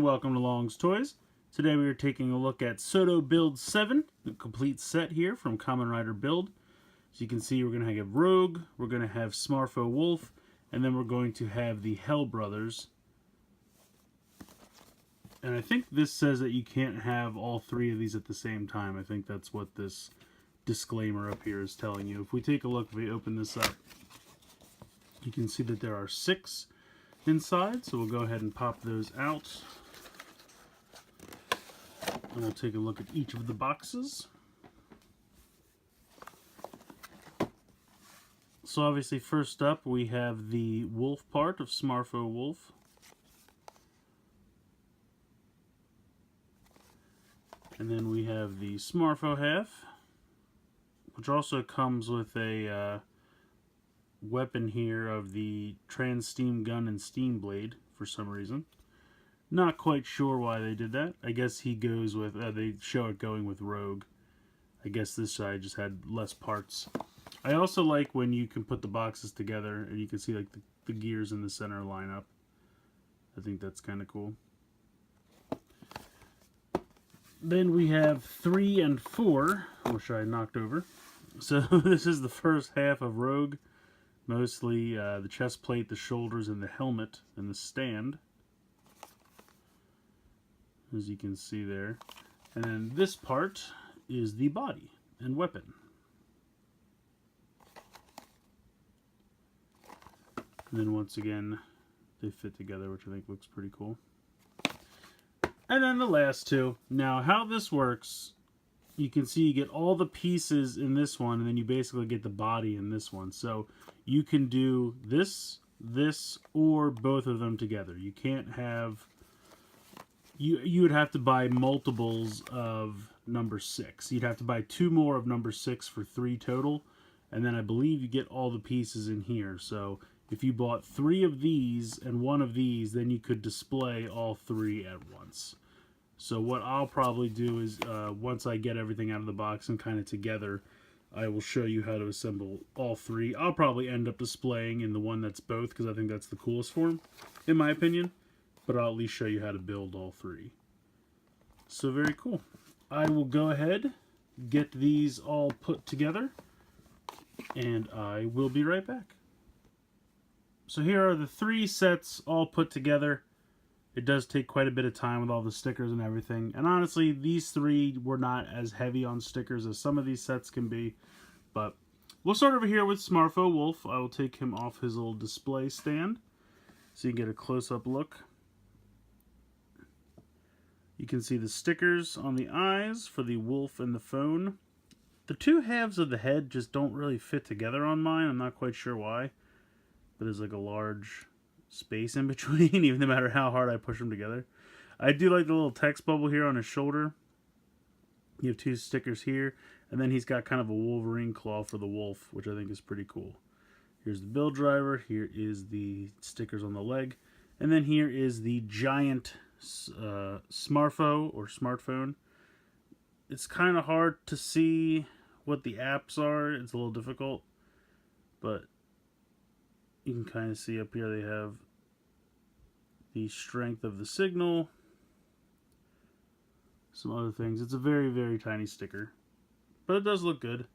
and welcome to Long's Toys. Today we are taking a look at Sodo Build 7, the complete set here from Kamen Rider Build. As you can see, we're going to have Rogue, we're going to have Smarfo Wolf, and then we're going to have the Hell Brothers. And I think this says that you can't have all three of these at the same time. I think that's what this disclaimer up here is telling you. If we take a look, if we open this up, you can see that there are 6 inside, so we'll go ahead and pop those out. And we'll take a look at each of the boxes. So obviously first up we have the wolf part of Smarfo Wolf. And then we have the Smarfo half, which also comes with a weapon here of the trans steam gun and steam blade for some reason. Not quite sure why they did that. I guess he goes with, they show it going with Rogue. I guess this side just had less parts. I also like when you can put the boxes together and you can see like the gears in the center line up. I think that's kind of cool. Then we have 3 and 4, which I knocked over. So this is the first half of Rogue. Mostly the chest plate, the shoulders, and the helmet, and the stand. As you can see there. And then this part is the body and weapon. And then once again, they fit together, which I think looks pretty cool. And then the last two. Now, how this works, you can see you get all the pieces in this one, and then you basically get the body in this one. So you can do this, or both of them together. You can't have... You would have to buy multiples of number 6. You'd have to buy 2 more of number 6 for 3 total. And then I believe you get all the pieces in here. So if you bought 3 of these and 1 of these, then you could display all 3 at once. So what I'll probably do is, once I get everything out of the box and kind of together, I will show you how to assemble all 3. I'll probably end up displaying in the one that's both, because I think that's the coolest form, in my opinion. But I'll at least show you how to build all 3. So very cool. I will go ahead, get these all put together, and I will be right back. So here are the 3 sets all put together. It does take quite a bit of time with all the stickers and everything. And honestly, these 3 were not as heavy on stickers as some of these sets can be. But we'll start over here with Smarfo Wolf. I will take him off his little display stand so you can get a close-up look. You can see the stickers on the eyes for the wolf and the phone. The 2 halves of the head just don't really fit together on mine. I'm not quite sure why. But there's like a large space in between, even no matter how hard I push them together. I do like the little text bubble here on his shoulder. You have 2 stickers here. And then he's got kind of a Wolverine claw for the wolf, which I think is pretty cool. Here's the build driver. Here is the stickers on the leg. And then here is the giant Smarfo or smartphone. It's kind of hard to see what the apps are. It's a little difficult, but you can kind of see up here they have the strength of the signal, some other things. It's a very, very tiny sticker, but it does look good.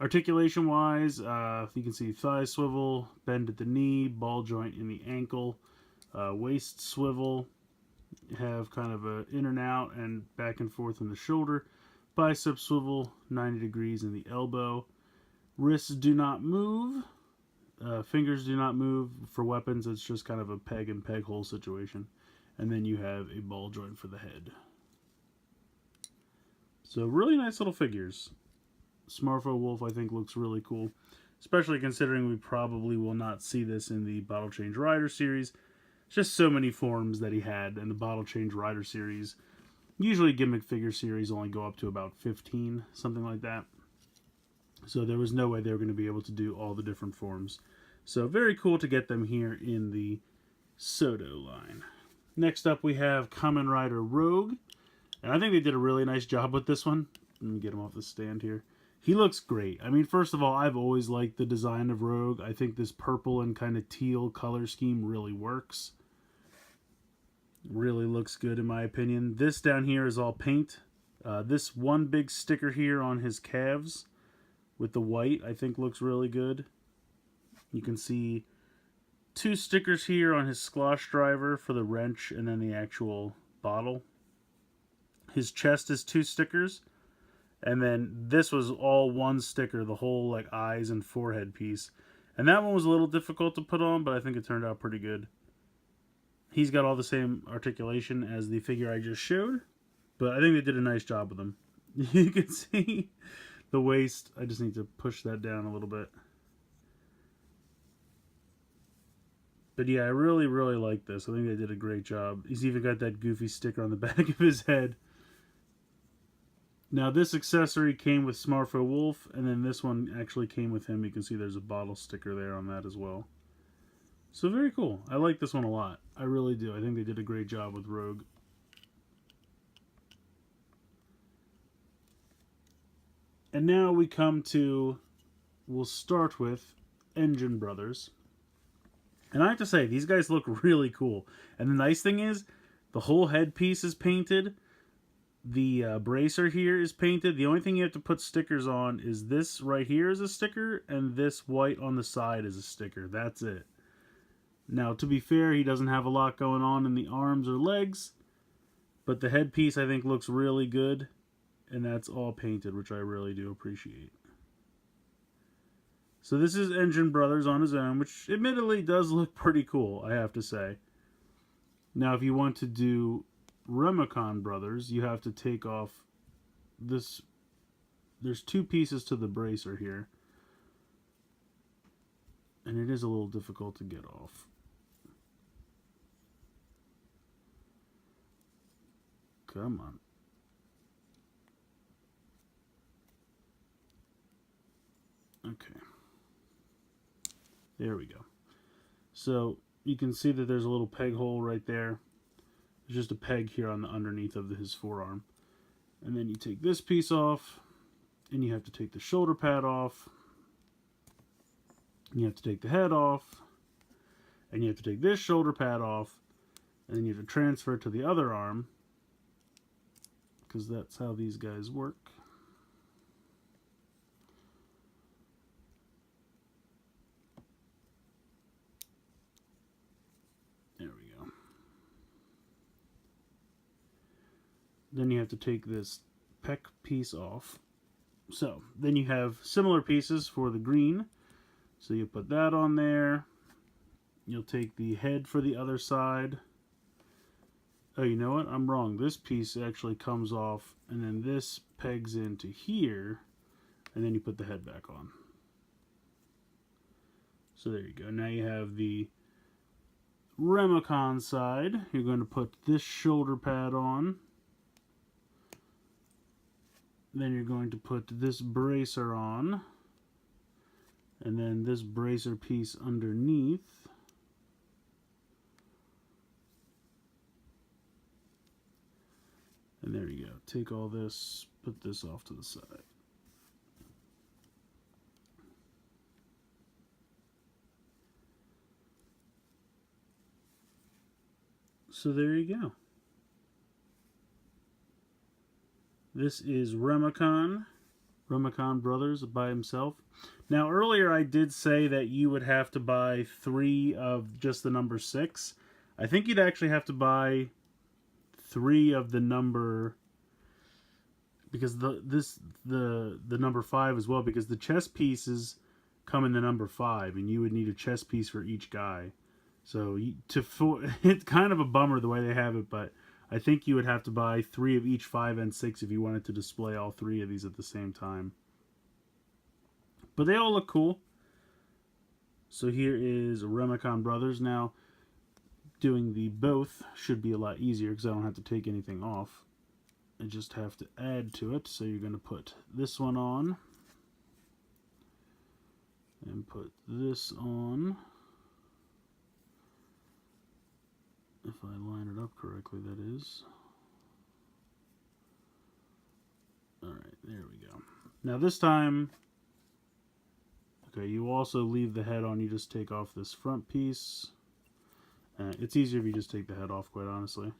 Articulation wise, you can see thigh swivel, bend at the knee, ball joint in the ankle, waist swivel, have kind of a in and out and back and forth in the shoulder, bicep swivel 90 degrees in the elbow, wrists do not move, fingers do not move. For weapons it's just kind of a peg and peg hole situation, and then you have a ball joint for the head. So really nice little figures. Smarfo Wolf I think looks really cool, especially considering we probably will not see this in the Bottle Change Rider series. Just so many forms that he had in the Bottle Change Rider series. Usually gimmick figure series only go up to about 15, something like that. So there was no way they were going to be able to do all the different forms. So very cool to get them here in the Sodo line. Next up we have Kamen Rider Rogue. And I think they did a really nice job with this one. Let me get him off the stand here. He looks great. I mean, first of all, I've always liked the design of Rogue. I think this purple and kind of teal color scheme really works. Really looks good in my opinion. This down here is all paint. This one big sticker here on his calves with the white I think looks really good. You can see 2 stickers here on his sklosh driver for the wrench and then the actual bottle. His chest is 2 stickers. And then this was all 1 sticker, the whole like eyes and forehead piece. And that one was a little difficult to put on, but I think it turned out pretty good. He's got all the same articulation as the figure I just showed, but I think they did a nice job with him. You can see the waist. I just need to push that down a little bit. But yeah, I really, really like this. I think they did a great job. He's even got that goofy sticker on the back of his head. Now this accessory came with Smartphone Wolf, and then this one actually came with him. You can see there's a bottle sticker there on that as well. So very cool. I like this one a lot. I really do. I think they did a great job with Rogue. And now we come to, we'll start with Engine Brothers. And I have to say, these guys look really cool. And the nice thing is, the whole headpiece is painted. The bracer here is painted. The only thing you have to put stickers on is this right here is a sticker, and this white on the side is a sticker. That's it. Now, to be fair, he doesn't have a lot going on in the arms or legs, but the headpiece I think looks really good, and that's all painted, which I really do appreciate. So this is Engine Brothers on his own, which admittedly does look pretty cool, I have to say. Now, if you want to do Remicon Brothers, you have to take off this. There's 2 pieces to the bracer here, and it is a little difficult to get off. Come on. Okay. There we go. So you can see that there's a little peg hole right there. There's just a peg here on the underneath of his forearm. And then you take this piece off, and you have to take the shoulder pad off. You have to take the head off, and you have to take this shoulder pad off, and then you have to transfer it to the other arm, because that's how these guys work. There we go. Then you have to take this pec piece off. So then you have similar pieces for the green. So you put that on there. You'll take the head for the other side. Oh, you know what? I'm wrong. This piece actually comes off, and then this pegs into here, and then you put the head back on. So there you go. Now you have the Remicon side. You're going to put this shoulder pad on. Then you're going to put this bracer on, and then this bracer piece underneath. And there you go. Take all this, put this off to the side. So there you go. This is Remicon Brothers by himself. Now earlier I did say that you would have to buy 3 of just the number 6. I think you'd actually have to buy 3 of the number, because the number 5 as well, because the chest pieces come in the number 5, and you would need a chest piece for each guy. So it's kind of a bummer the way they have it, but I think you would have to buy 3 of each 5 and 6 if you wanted to display all 3 of these at the same time. But they all look cool. So here is Remicon Brothers. Now, doing the both should be a lot easier because I don't have to take anything off. I just have to add to it. So you're going to put this one on. And put this on. If I line it up correctly, that is. Alright, there we go. Now this time, okay, you also leave the head on. You just take off this front piece, It's easier if you just take the head off, quite honestly.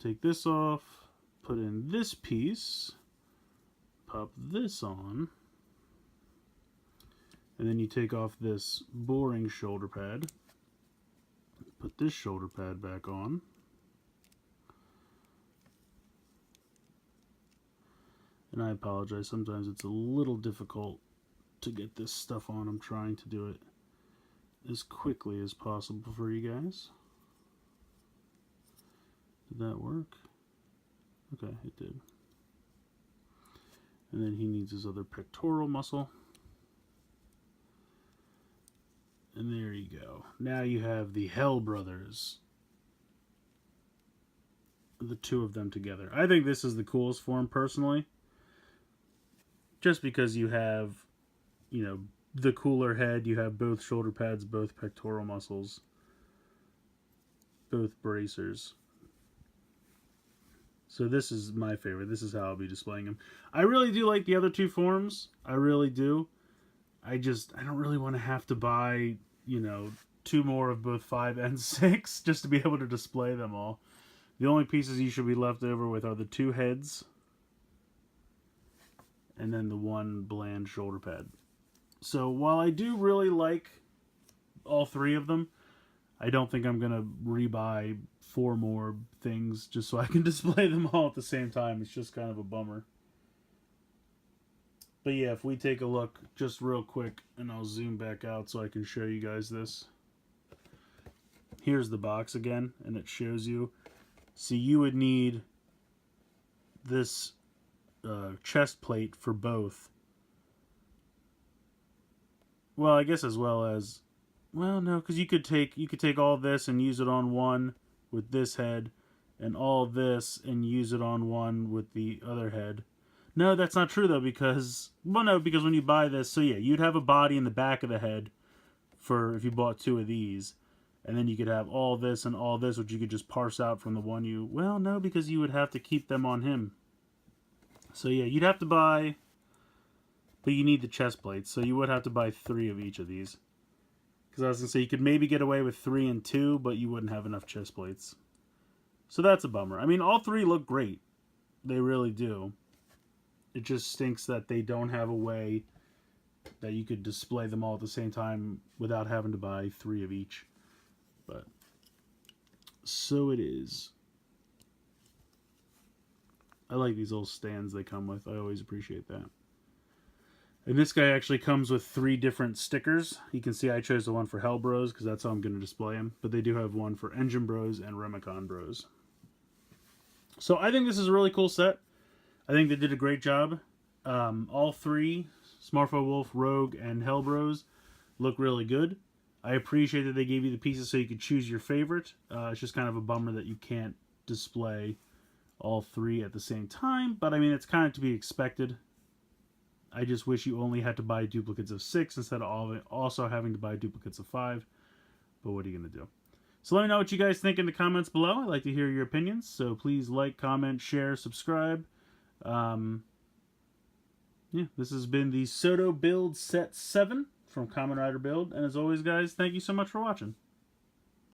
Take this off, put in this piece, pop this on, and then you take off this boring shoulder pad, put this shoulder pad back on, and I apologize, sometimes it's a little difficult to get this stuff on. I'm trying to do it as quickly as possible for you guys. Did that work? Okay, it did. And then he needs his other pectoral muscle. And there you go. Now you have the Hell Brothers. The two of them together. I think this is the coolest form, personally. Just because you have, you know, the cooler head, you have both shoulder pads, both pectoral muscles, both bracers. So this is my favorite. This is how I'll be displaying them. I really do like the other two forms. I really do. I don't really want to have to buy, you know, 2 more of both 5 and 6 just to be able to display them all. The only pieces you should be left over with are the 2 heads and then the 1 bland shoulder pad. So while I do really like all 3 of them, I don't think I'm going to rebuy 4 more things just so I can display them all at the same time. It's just kind of a bummer. But yeah, if we take a look just real quick, and I'll zoom back out so I can show you guys this. Here's the box again, and it shows you. See, you would need this chest plate for both. Well, I guess as well as, well, no, because you could take all this and use it on one with this head, and all this and use it on one with the other head. No, that's not true though, because, well, no, because when you buy this, so yeah, you'd have a body in the back of the head for if you bought 2 of these, and then you could have all this and all this, which you could just parse out from the one you, well, no, because you would have to keep them on him. So yeah, you'd have to buy, but you need the chest plates, so you would have to buy 3 of each of these. Because I was going to say, you could maybe get away with 3 and 2, but you wouldn't have enough chest plates. So that's a bummer. I mean, all 3 look great. They really do. It just stinks that they don't have a way that you could display them all at the same time without having to buy 3 of each. But so it is. I like these little stands they come with. I always appreciate that. And this guy actually comes with 3 different stickers. You can see I chose the one for Hell Bros because that's how I'm going to display them. But they do have one for Engine Bros and Remicon Bros. So I think this is a really cool set. I think they did a great job. All 3, Smartphone Wolf, Rogue, and Hell Bros, look really good. I appreciate that they gave you the pieces so you could choose your favorite. It's just kind of a bummer that you can't display all 3 at the same time. But I mean, it's kind of to be expected. I just wish you only had to buy duplicates of 6 instead of also having to buy duplicates of 5. But what are you going to do? So let me know what you guys think in the comments below. I'd like to hear your opinions. So please like, comment, share, subscribe. Yeah, this has been the Sodo Build Set 7 from Kamen Rider Build. And as always, guys, thank you so much for watching.